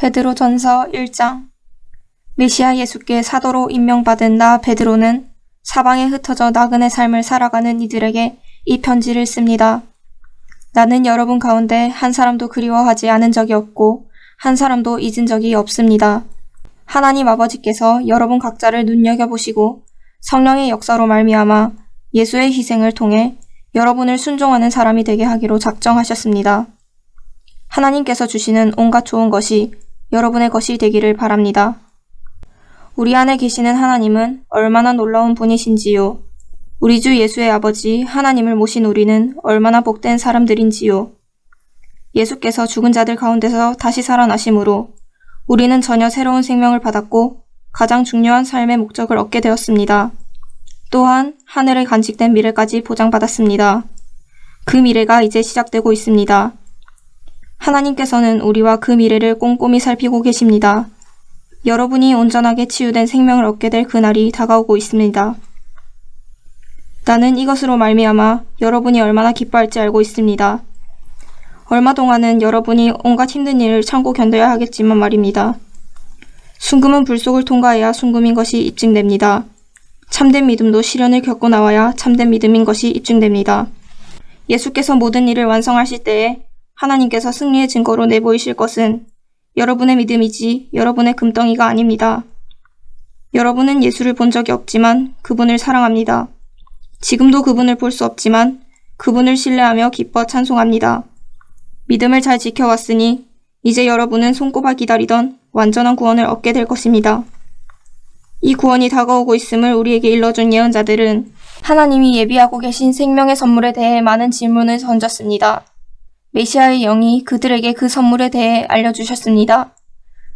베드로전서 1장. 메시아 예수께 사도로 임명받은 나 베드로는 사방에 흩어져 나그네 삶을 살아가는 이들에게 이 편지를 씁니다. 나는 여러분 가운데 한 사람도 그리워하지 않은 적이 없고 한 사람도 잊은 적이 없습니다. 하나님 아버지께서 여러분 각자를 눈여겨보시고 성령의 역사로 말미암아 예수의 희생을 통해 여러분을 순종하는 사람이 되게 하기로 작정하셨습니다. 하나님께서 주시는 온갖 좋은 것이 여러분의 것이 되기를 바랍니다. 우리 안에 계시는 하나님은 얼마나 놀라운 분이신지요. 우리 주 예수의 아버지 하나님을 모신 우리는 얼마나 복된 사람들인지요. 예수께서 죽은 자들 가운데서 다시 살아나심으로 우리는 전혀 새로운 생명을 받았고 가장 중요한 삶의 목적을 얻게 되었습니다. 또한 하늘에 간직된 미래까지 보장받았습니다. 그 미래가 이제 시작되고 있습니다. 하나님께서는 우리와 그 미래를 꼼꼼히 살피고 계십니다. 여러분이 온전하게 치유된 생명을 얻게 될 그날이 다가오고 있습니다. 나는 이것으로 말미암아 여러분이 얼마나 기뻐할지 알고 있습니다. 얼마 동안은 여러분이 온갖 힘든 일을 참고 견뎌야 하겠지만 말입니다. 순금은 불 속을 통과해야 순금인 것이 입증됩니다. 참된 믿음도 시련을 겪고 나와야 참된 믿음인 것이 입증됩니다. 예수께서 모든 일을 완성하실 때에 하나님께서 승리의 증거로 내보이실 것은 여러분의 믿음이지 여러분의 금덩이가 아닙니다. 여러분은 예수를 본 적이 없지만 그분을 사랑합니다. 지금도 그분을 볼 수 없지만 그분을 신뢰하며 기뻐 찬송합니다. 믿음을 잘 지켜왔으니 이제 여러분은 손꼽아 기다리던 완전한 구원을 얻게 될 것입니다. 이 구원이 다가오고 있음을 우리에게 일러준 예언자들은 하나님이 예비하고 계신 생명의 선물에 대해 많은 질문을 던졌습니다. 메시아의 영이 그들에게 그 선물에 대해 알려주셨습니다.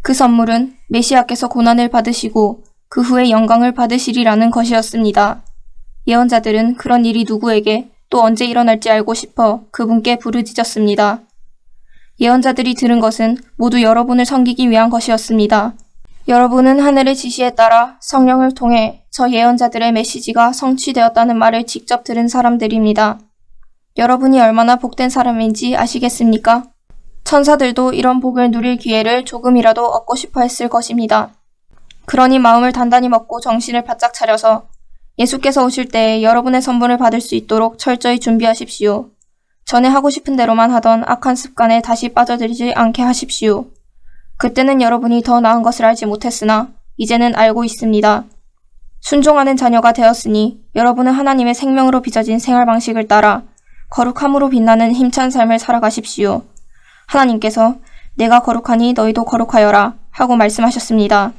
그 선물은 메시아께서 고난을 받으시고 그 후에 영광을 받으시리라는 것이었습니다. 예언자들은 그런 일이 누구에게 또 언제 일어날지 알고 싶어 그분께 부르짖었습니다. 예언자들이 들은 것은 모두 여러분을 섬기기 위한 것이었습니다. 여러분은 하늘의 지시에 따라 성령을 통해 저 예언자들의 메시지가 성취되었다는 말을 직접 들은 사람들입니다. 여러분이 얼마나 복된 사람인지 아시겠습니까? 천사들도 이런 복을 누릴 기회를 조금이라도 얻고 싶어 했을 것입니다. 그러니 마음을 단단히 먹고 정신을 바짝 차려서 예수께서 오실 때에 여러분의 선물을 받을 수 있도록 철저히 준비하십시오. 전에 하고 싶은 대로만 하던 악한 습관에 다시 빠져들지 않게 하십시오. 그때는 여러분이 더 나은 것을 알지 못했으나 이제는 알고 있습니다. 순종하는 자녀가 되었으니 여러분은 하나님의 생명으로 빚어진 생활 방식을 따라 거룩함으로 빛나는 힘찬 삶을 살아가십시오. 하나님께서 내가 거룩하니 너희도 거룩하여라 하고 말씀하셨습니다.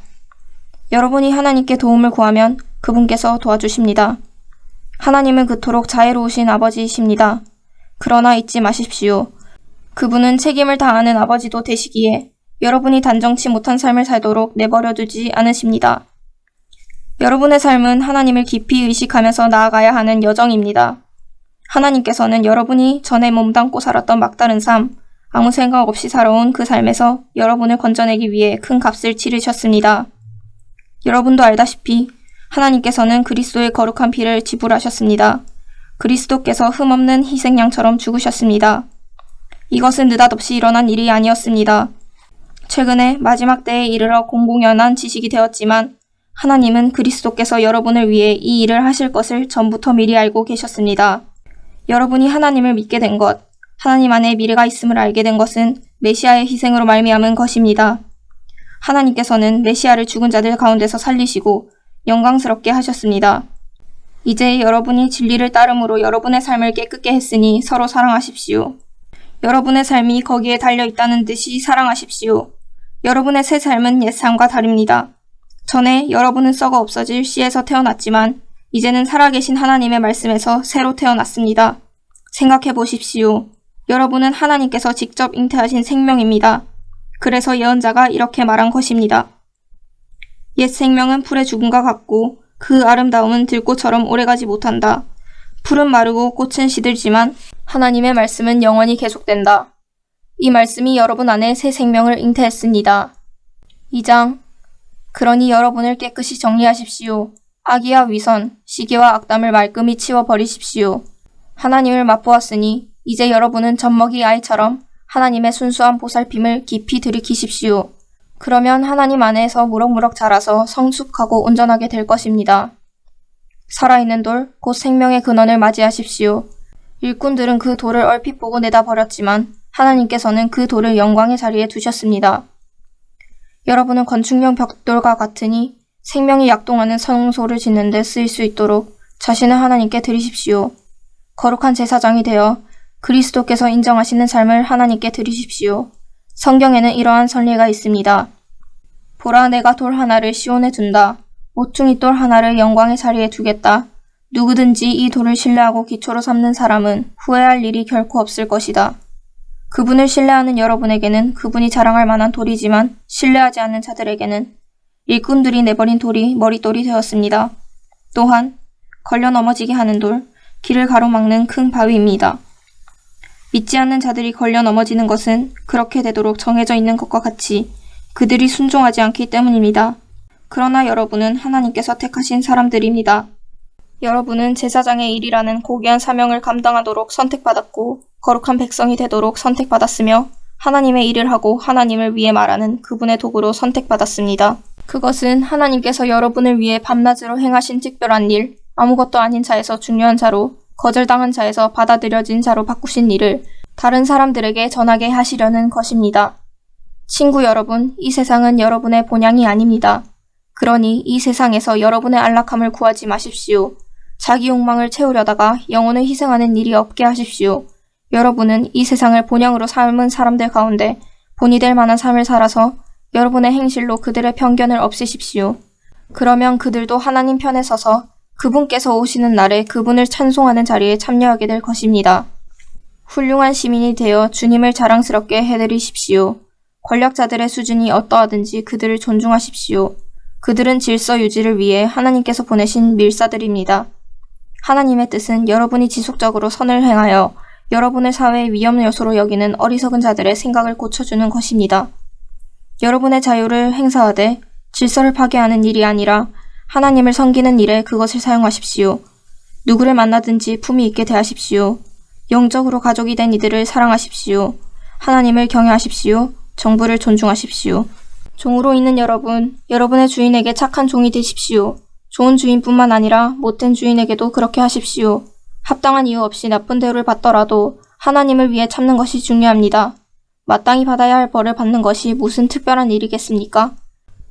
여러분이 하나님께 도움을 구하면 그분께서 도와주십니다. 하나님은 그토록 자애로우신 아버지이십니다. 그러나 잊지 마십시오. 그분은 책임을 다하는 아버지도 되시기에 여러분이 단정치 못한 삶을 살도록 내버려 두지 않으십니다. 여러분의 삶은 하나님을 깊이 의식하면서 나아가야 하는 여정입니다. 하나님께서는 여러분이 전에 몸담고 살았던 막다른 삶, 아무 생각 없이 살아온 그 삶에서 여러분을 건져내기 위해 큰 값을 치르셨습니다. 여러분도 알다시피 하나님께서는 그리스도의 거룩한 피를 지불하셨습니다. 그리스도께서 흠없는 희생양처럼 죽으셨습니다. 이것은 느닷없이 일어난 일이 아니었습니다. 최근에 마지막 때에 이르러 공공연한 지식이 되었지만 하나님은 그리스도께서 여러분을 위해 이 일을 하실 것을 전부터 미리 알고 계셨습니다. 여러분이 하나님을 믿게 된 것, 하나님 안에 미래가 있음을 알게 된 것은 메시아의 희생으로 말미암은 것입니다. 하나님께서는 메시아를 죽은 자들 가운데서 살리시고 영광스럽게 하셨습니다. 이제 여러분이 진리를 따름으로 여러분의 삶을 깨끗게 했으니 서로 사랑하십시오. 여러분의 삶이 거기에 달려있다는 듯이 사랑하십시오. 여러분의 새 삶은 옛 삶과 다릅니다. 전에 여러분은 썩어 없어질 씨에서 태어났지만 이제는 살아계신 하나님의 말씀에서 새로 태어났습니다. 생각해 보십시오. 여러분은 하나님께서 직접 잉태하신 생명입니다. 그래서 예언자가 이렇게 말한 것입니다. 옛 생명은 풀의 죽음과 같고 그 아름다움은 들꽃처럼 오래가지 못한다. 풀은 마르고 꽃은 시들지만 하나님의 말씀은 영원히 계속된다. 이 말씀이 여러분 안에 새 생명을 잉태했습니다. 2장. 그러니 여러분을 깨끗이 정리하십시오. 악의와 위선, 시기와 악담을 말끔히 치워버리십시오. 하나님을 맛보았으니 이제 여러분은 젖먹이 아이처럼 하나님의 순수한 보살핌을 깊이 들이키십시오. 그러면 하나님 안에서 무럭무럭 자라서 성숙하고 온전하게 될 것입니다. 살아있는 돌, 곧 생명의 근원을 맞이하십시오. 일꾼들은 그 돌을 얼핏 보고 내다버렸지만 하나님께서는 그 돌을 영광의 자리에 두셨습니다. 여러분은 건축용 벽돌과 같으니 생명이 약동하는 성소를 짓는 데 쓰일 수 있도록 자신을 하나님께 드리십시오. 거룩한 제사장이 되어 그리스도께서 인정하시는 삶을 하나님께 드리십시오. 성경에는 이러한 선례가 있습니다. 보라, 내가 돌 하나를 시온에 둔다. 모퉁이 돌 하나를 영광의 자리에 두겠다. 누구든지 이 돌을 신뢰하고 기초로 삼는 사람은 후회할 일이 결코 없을 것이다. 그분을 신뢰하는 여러분에게는 그분이 자랑할 만한 돌이지만 신뢰하지 않는 자들에게는 일꾼들이 내버린 돌이 머릿돌이 되었습니다. 또한 걸려 넘어지게 하는 돌, 길을 가로막는 큰 바위입니다. 믿지 않는 자들이 걸려 넘어지는 것은 그렇게 되도록 정해져 있는 것과 같이 그들이 순종하지 않기 때문입니다. 그러나 여러분은 하나님께서 택하신 사람들입니다. 여러분은 제사장의 일이라는 고귀한 사명을 감당하도록 선택받았고 거룩한 백성이 되도록 선택받았으며 하나님의 일을 하고 하나님을 위해 말하는 그분의 도구로 선택받았습니다. 그것은 하나님께서 여러분을 위해 밤낮으로 행하신 특별한 일, 아무것도 아닌 자에서 중요한 자로, 거절당한 자에서 받아들여진 자로 바꾸신 일을 다른 사람들에게 전하게 하시려는 것입니다. 친구 여러분, 이 세상은 여러분의 본향이 아닙니다. 그러니 이 세상에서 여러분의 안락함을 구하지 마십시오. 자기 욕망을 채우려다가 영혼을 희생하는 일이 없게 하십시오. 여러분은 이 세상을 본향으로 삶은 사람들 가운데 본이 될 만한 삶을 살아서 여러분의 행실로 그들의 편견을 없애십시오. 그러면 그들도 하나님 편에 서서 그분께서 오시는 날에 그분을 찬송하는 자리에 참여하게 될 것입니다. 훌륭한 시민이 되어 주님을 자랑스럽게 해드리십시오. 권력자들의 수준이 어떠하든지 그들을 존중하십시오. 그들은 질서 유지를 위해 하나님께서 보내신 밀사들입니다. 하나님의 뜻은 여러분이 지속적으로 선을 행하여 여러분을 사회의 위험 요소로 여기는 어리석은 자들의 생각을 고쳐주는 것입니다. 여러분의 자유를 행사하되 질서를 파괴하는 일이 아니라 하나님을 섬기는 일에 그것을 사용하십시오. 누구를 만나든지 품위 있게 대하십시오. 영적으로 가족이 된 이들을 사랑하십시오. 하나님을 경외하십시오. 정부를 존중하십시오. 종으로 있는 여러분, 여러분의 주인에게 착한 종이 되십시오. 좋은 주인뿐만 아니라 못된 주인에게도 그렇게 하십시오. 합당한 이유 없이 나쁜 대우를 받더라도 하나님을 위해 참는 것이 중요합니다. 마땅히 받아야 할 벌을 받는 것이 무슨 특별한 일이겠습니까?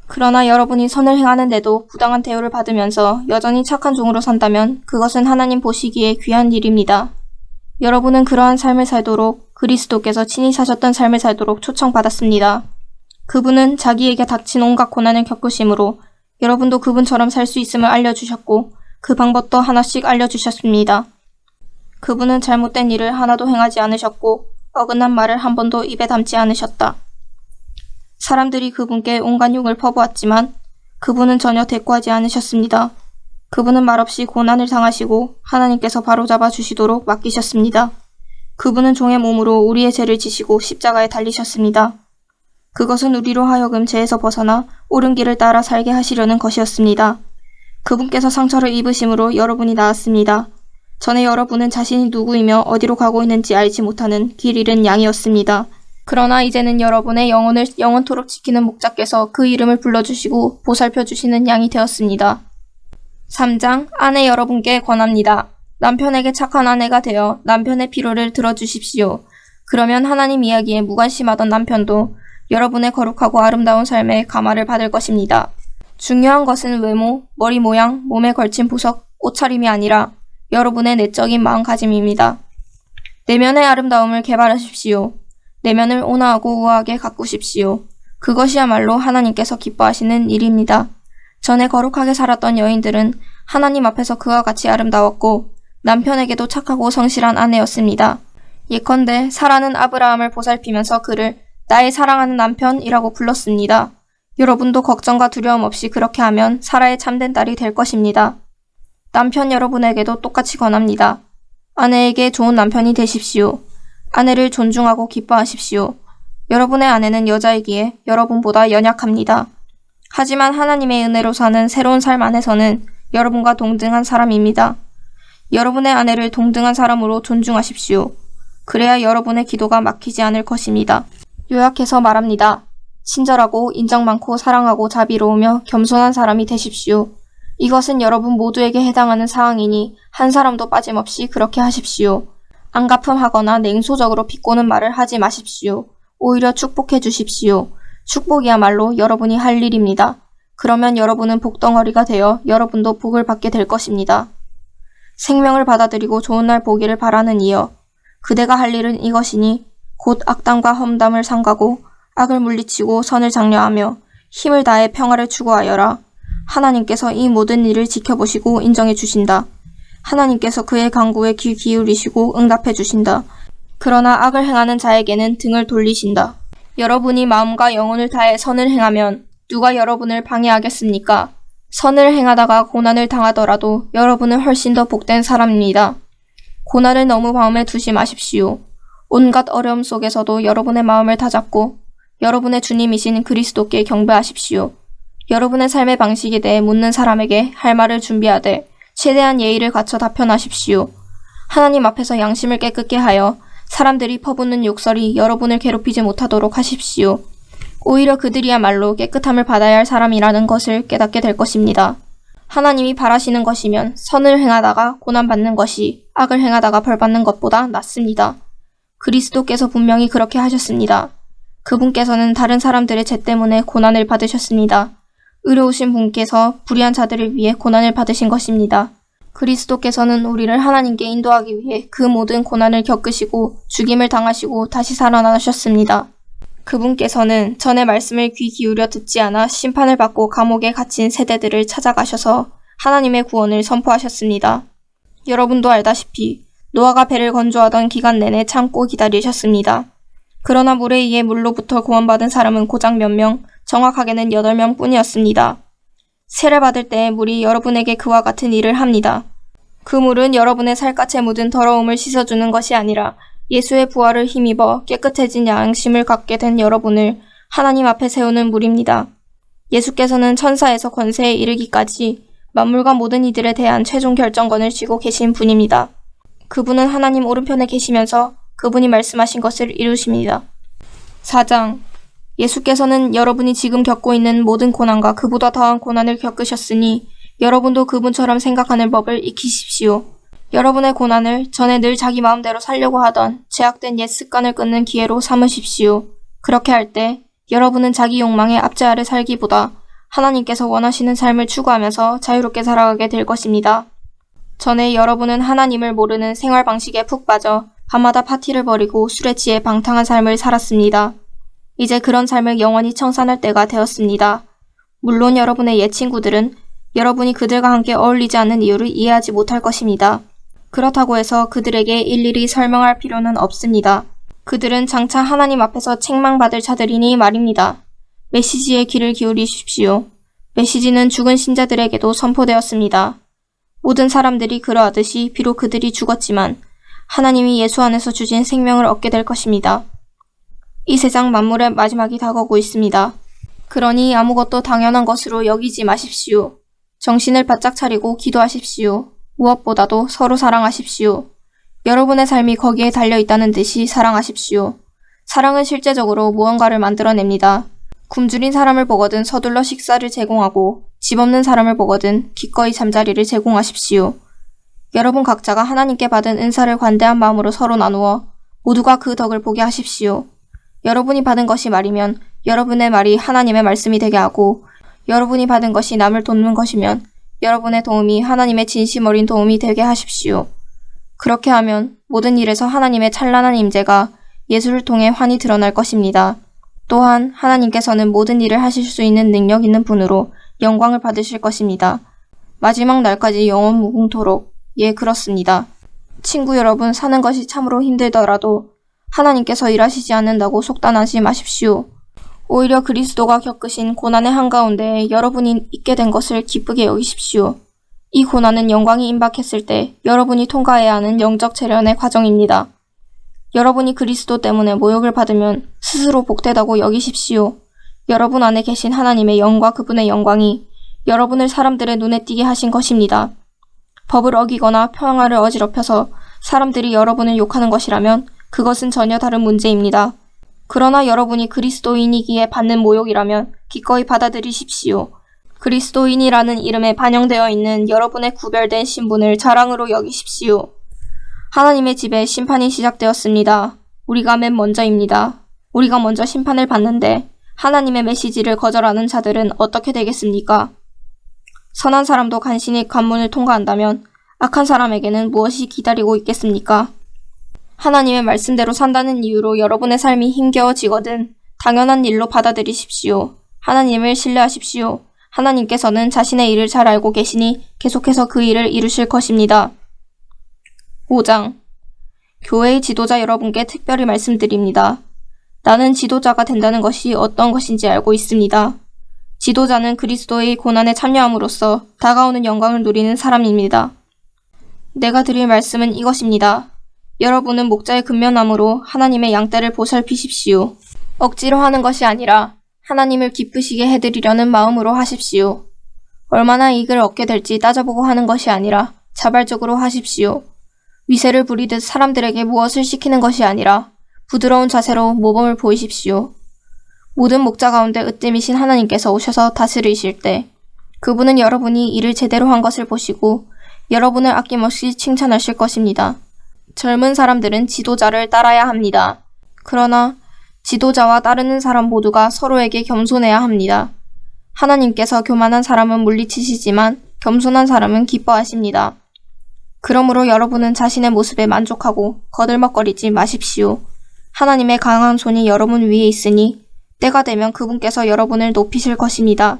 그러나 여러분이 선을 행하는데도 부당한 대우를 받으면서 여전히 착한 종으로 산다면 그것은 하나님 보시기에 귀한 일입니다. 여러분은 그러한 삶을 살도록 그리스도께서 친히 사셨던 삶을 살도록 초청받았습니다. 그분은 자기에게 닥친 온갖 고난을 겪으심으로 여러분도 그분처럼 살 수 있음을 알려주셨고 그 방법도 하나씩 알려주셨습니다. 그분은 잘못된 일을 하나도 행하지 않으셨고 어긋난 말을 한 번도 입에 담지 않으셨다. 사람들이 그분께 온갖 욕을 퍼부었지만 그분은 전혀 대꾸하지 않으셨습니다. 그분은 말없이 고난을 당하시고 하나님께서 바로잡아 주시도록 맡기셨습니다. 그분은 종의 몸으로 우리의 죄를 지시고 십자가에 달리셨습니다. 그것은 우리로 하여금 죄에서 벗어나 옳은 길을 따라 살게 하시려는 것이었습니다. 그분께서 상처를 입으심으로 여러분이 나았습니다. 전에 여러분은 자신이 누구이며 어디로 가고 있는지 알지 못하는 길 잃은 양이었습니다. 그러나 이제는 여러분의 영혼을 영원토록 지키는 목자께서 그 이름을 불러주시고 보살펴주시는 양이 되었습니다. 3장, 아내 여러분께 권합니다. 남편에게 착한 아내가 되어 남편의 필요를 들어주십시오. 그러면 하나님 이야기에 무관심하던 남편도 여러분의 거룩하고 아름다운 삶에 감화를 받을 것입니다. 중요한 것은 외모, 머리 모양, 몸에 걸친 보석, 옷차림이 아니라 여러분의 내적인 마음가짐입니다. 내면의 아름다움을 개발하십시오. 내면을 온화하고 우아하게 가꾸십시오. 그것이야말로 하나님께서 기뻐하시는 일입니다. 전에 거룩하게 살았던 여인들은 하나님 앞에서 그와 같이 아름다웠고 남편에게도 착하고 성실한 아내였습니다. 예컨대 사라는 아브라함을 보살피면서 그를 나의 사랑하는 남편이라고 불렀습니다. 여러분도 걱정과 두려움 없이 그렇게 하면 사라의 참된 딸이 될 것입니다. 남편 여러분에게도 똑같이 권합니다. 아내에게 좋은 남편이 되십시오. 아내를 존중하고 기뻐하십시오. 여러분의 아내는 여자이기에 여러분보다 연약합니다. 하지만 하나님의 은혜로 사는 새로운 삶 안에서는 여러분과 동등한 사람입니다. 여러분의 아내를 동등한 사람으로 존중하십시오. 그래야 여러분의 기도가 막히지 않을 것입니다. 요약해서 말합니다. 친절하고 인정 많고 사랑하고 자비로우며 겸손한 사람이 되십시오. 이것은 여러분 모두에게 해당하는 사항이니 한 사람도 빠짐없이 그렇게 하십시오. 안가품하거나 냉소적으로 비꼬는 말을 하지 마십시오. 오히려 축복해 주십시오. 축복이야말로 여러분이 할 일입니다. 그러면 여러분은 복덩어리가 되어 여러분도 복을 받게 될 것입니다. 생명을 받아들이고 좋은 날 보기를 바라는 이여, 그대가 할 일은 이것이니 곧 악담과 험담을 삼가고 악을 물리치고 선을 장려하며 힘을 다해 평화를 추구하여라. 하나님께서 이 모든 일을 지켜보시고 인정해 주신다. 하나님께서 그의 간구에 귀 기울이시고 응답해 주신다. 그러나 악을 행하는 자에게는 등을 돌리신다. 여러분이 마음과 영혼을 다해 선을 행하면 누가 여러분을 방해하겠습니까? 선을 행하다가 고난을 당하더라도 여러분은 훨씬 더 복된 사람입니다. 고난을 너무 마음에 두지 마십시오. 온갖 어려움 속에서도 여러분의 마음을 다잡고 여러분의 주님이신 그리스도께 경배하십시오. 여러분의 삶의 방식에 대해 묻는 사람에게 할 말을 준비하되 최대한 예의를 갖춰 답변하십시오. 하나님 앞에서 양심을 깨끗게 하여 사람들이 퍼붓는 욕설이 여러분을 괴롭히지 못하도록 하십시오. 오히려 그들이야말로 깨끗함을 받아야 할 사람이라는 것을 깨닫게 될 것입니다. 하나님이 바라시는 것이면 선을 행하다가 고난받는 것이 악을 행하다가 벌받는 것보다 낫습니다. 그리스도께서 분명히 그렇게 하셨습니다. 그분께서는 다른 사람들의 죄 때문에 고난을 받으셨습니다. 의로우신 분께서 불의한 자들을 위해 고난을 받으신 것입니다. 그리스도께서는 우리를 하나님께 인도하기 위해 그 모든 고난을 겪으시고 죽임을 당하시고 다시 살아나셨습니다. 그분께서는 전의 말씀을 귀 기울여 듣지 않아 심판을 받고 감옥에 갇힌 세대들을 찾아가셔서 하나님의 구원을 선포하셨습니다. 여러분도 알다시피 노아가 배를 건조하던 기간 내내 참고 기다리셨습니다. 그러나 물에 의해 물로부터 구원받은 사람은 고작 몇 명, 정확하게는 8명 뿐이었습니다. 세례 받을 때 물이 여러분에게 그와 같은 일을 합니다. 그 물은 여러분의 살갗에 묻은 더러움을 씻어주는 것이 아니라 예수의 부활을 힘입어 깨끗해진 양심을 갖게 된 여러분을 하나님 앞에 세우는 물입니다. 예수께서는 천사에서 권세에 이르기까지 만물과 모든 이들에 대한 최종 결정권을 쥐고 계신 분입니다. 그분은 하나님 오른편에 계시면서 그분이 말씀하신 것을 이루십니다. 4장. 예수께서는 여러분이 지금 겪고 있는 모든 고난과 그보다 더한 고난을 겪으셨으니 여러분도 그분처럼 생각하는 법을 익히십시오. 여러분의 고난을 전에 늘 자기 마음대로 살려고 하던 죄악된 옛 습관을 끊는 기회로 삼으십시오. 그렇게 할 때 여러분은 자기 욕망에 압제 아래 살기보다 하나님께서 원하시는 삶을 추구하면서 자유롭게 살아가게 될 것입니다. 전에 여러분은 하나님을 모르는 생활 방식에 푹 빠져 밤마다 파티를 벌이고 술에 취해 방탕한 삶을 살았습니다. 이제 그런 삶을 영원히 청산할 때가 되었습니다. 물론 여러분의 옛 친구들은 여러분이 그들과 함께 어울리지 않는 이유를 이해하지 못할 것입니다. 그렇다고 해서 그들에게 일일이 설명할 필요는 없습니다. 그들은 장차 하나님 앞에서 책망받을 자들이니 말입니다. 메시지에 귀를 기울이십시오. 메시지는 죽은 신자들에게도 선포되었습니다. 모든 사람들이 그러하듯이 비록 그들이 죽었지만 하나님이 예수 안에서 주신 생명을 얻게 될 것입니다. 이 세상 만물의 마지막이 다가오고 있습니다. 그러니 아무것도 당연한 것으로 여기지 마십시오. 정신을 바짝 차리고 기도하십시오. 무엇보다도 서로 사랑하십시오. 여러분의 삶이 거기에 달려있다는 듯이 사랑하십시오. 사랑은 실제적으로 무언가를 만들어냅니다. 굶주린 사람을 보거든 서둘러 식사를 제공하고 집 없는 사람을 보거든 기꺼이 잠자리를 제공하십시오. 여러분 각자가 하나님께 받은 은사를 관대한 마음으로 서로 나누어 모두가 그 덕을 보게 하십시오. 여러분이 받은 것이 말이면 여러분의 말이 하나님의 말씀이 되게 하고 여러분이 받은 것이 남을 돕는 것이면 여러분의 도움이 하나님의 진심 어린 도움이 되게 하십시오. 그렇게 하면 모든 일에서 하나님의 찬란한 임재가 예수를 통해 환히 드러날 것입니다. 또한 하나님께서는 모든 일을 하실 수 있는 능력 있는 분으로 영광을 받으실 것입니다. 마지막 날까지 영원 무궁토록. 예, 그렇습니다. 친구 여러분, 사는 것이 참으로 힘들더라도 하나님께서 일하시지 않는다고 속단하지 마십시오. 오히려 그리스도가 겪으신 고난의 한가운데 여러분이 있게 된 것을 기쁘게 여기십시오. 이 고난은 영광이 임박했을 때 여러분이 통과해야 하는 영적 재련의 과정입니다. 여러분이 그리스도 때문에 모욕을 받으면 스스로 복되다고 여기십시오. 여러분 안에 계신 하나님의 영과 그분의 영광이 여러분을 사람들의 눈에 띄게 하신 것입니다. 법을 어기거나 평화를 어지럽혀서 사람들이 여러분을 욕하는 것이라면 그것은 전혀 다른 문제입니다. 그러나 여러분이 그리스도인이기에 받는 모욕이라면 기꺼이 받아들이십시오. 그리스도인이라는 이름에 반영되어 있는 여러분의 구별된 신분을 자랑으로 여기십시오. 하나님의 집에 심판이 시작되었습니다. 우리가 맨 먼저입니다. 우리가 먼저 심판을 받는데 하나님의 메시지를 거절하는 자들은 어떻게 되겠습니까? 선한 사람도 간신히 관문을 통과한다면 악한 사람에게는 무엇이 기다리고 있겠습니까? 하나님의 말씀대로 산다는 이유로 여러분의 삶이 힘겨워지거든 당연한 일로 받아들이십시오. 하나님을 신뢰하십시오. 하나님께서는 자신의 일을 잘 알고 계시니 계속해서 그 일을 이루실 것입니다. 5장. 교회의 지도자 여러분께 특별히 말씀드립니다. 나는 지도자가 된다는 것이 어떤 것인지 알고 있습니다. 지도자는 그리스도의 고난에 참여함으로써 다가오는 영광을 누리는 사람입니다. 내가 드릴 말씀은 이것입니다. 여러분은 목자의 근면함으로 하나님의 양떼를 보살피십시오. 억지로 하는 것이 아니라 하나님을 기쁘시게 해드리려는 마음으로 하십시오. 얼마나 이익을 얻게 될지 따져보고 하는 것이 아니라 자발적으로 하십시오. 위세를 부리듯 사람들에게 무엇을 시키는 것이 아니라 부드러운 자세로 모범을 보이십시오. 모든 목자 가운데 으뜸이신 하나님께서 오셔서 다스리실 때 그분은 여러분이 일을 제대로 한 것을 보시고 여러분을 아낌없이 칭찬하실 것입니다. 젊은 사람들은 지도자를 따라야 합니다. 그러나 지도자와 따르는 사람 모두가 서로에게 겸손해야 합니다. 하나님께서 교만한 사람은 물리치시지만 겸손한 사람은 기뻐하십니다. 그러므로 여러분은 자신의 모습에 만족하고 거들먹거리지 마십시오. 하나님의 강한 손이 여러분 위에 있으니 때가 되면 그분께서 여러분을 높이실 것입니다.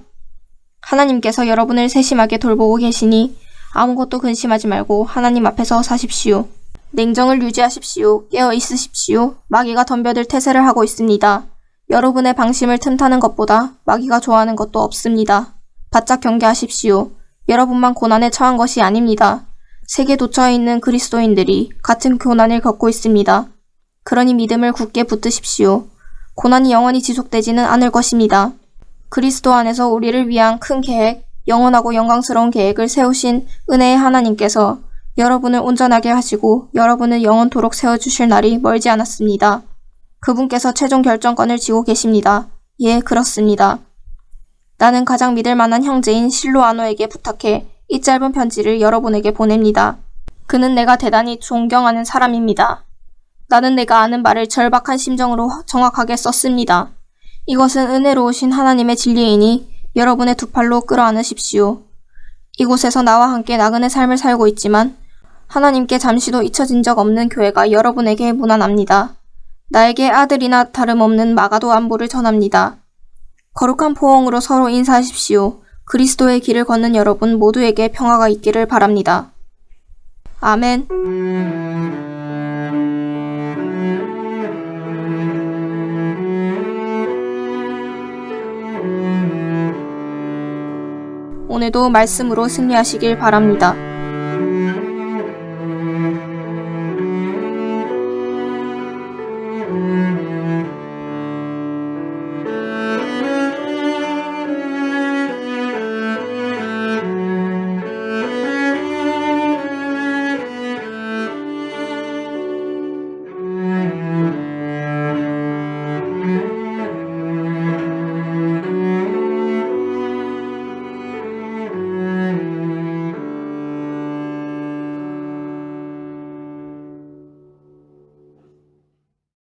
하나님께서 여러분을 세심하게 돌보고 계시니 아무것도 근심하지 말고 하나님 앞에서 사십시오. 냉정을 유지하십시오. 깨어 있으십시오. 마귀가 덤벼들 태세를 하고 있습니다. 여러분의 방심을 틈타는 것보다 마귀가 좋아하는 것도 없습니다. 바짝 경계하십시오. 여러분만 고난에 처한 것이 아닙니다. 세계 도처에 있는 그리스도인들이 같은 고난을 겪고 있습니다. 그러니 믿음을 굳게 붙드십시오. 고난이 영원히 지속되지는 않을 것입니다. 그리스도 안에서 우리를 위한 큰 계획, 영원하고 영광스러운 계획을 세우신 은혜의 하나님께서 여러분을 온전하게 하시고 여러분을 영원토록 세워주실 날이 멀지 않았습니다. 그분께서 최종 결정권을 쥐고 계십니다. 예, 그렇습니다. 나는 가장 믿을 만한 형제인 실로아노에게 부탁해 이 짧은 편지를 여러분에게 보냅니다. 그는 내가 대단히 존경하는 사람입니다. 나는 내가 아는 말을 절박한 심정으로 정확하게 썼습니다. 이것은 은혜로우신 하나님의 진리이니 여러분의 두 팔로 끌어안으십시오. 이곳에서 나와 함께 나그네 삶을 살고 있지만 하나님께 잠시도 잊혀진 적 없는 교회가 여러분에게 무난합니다. 나에게 아들이나 다름없는 마가도 안부를 전합니다. 거룩한 포옹으로 서로 인사하십시오. 그리스도의 길을 걷는 여러분 모두에게 평화가 있기를 바랍니다. 아멘. 오늘도 말씀으로 승리하시길 바랍니다.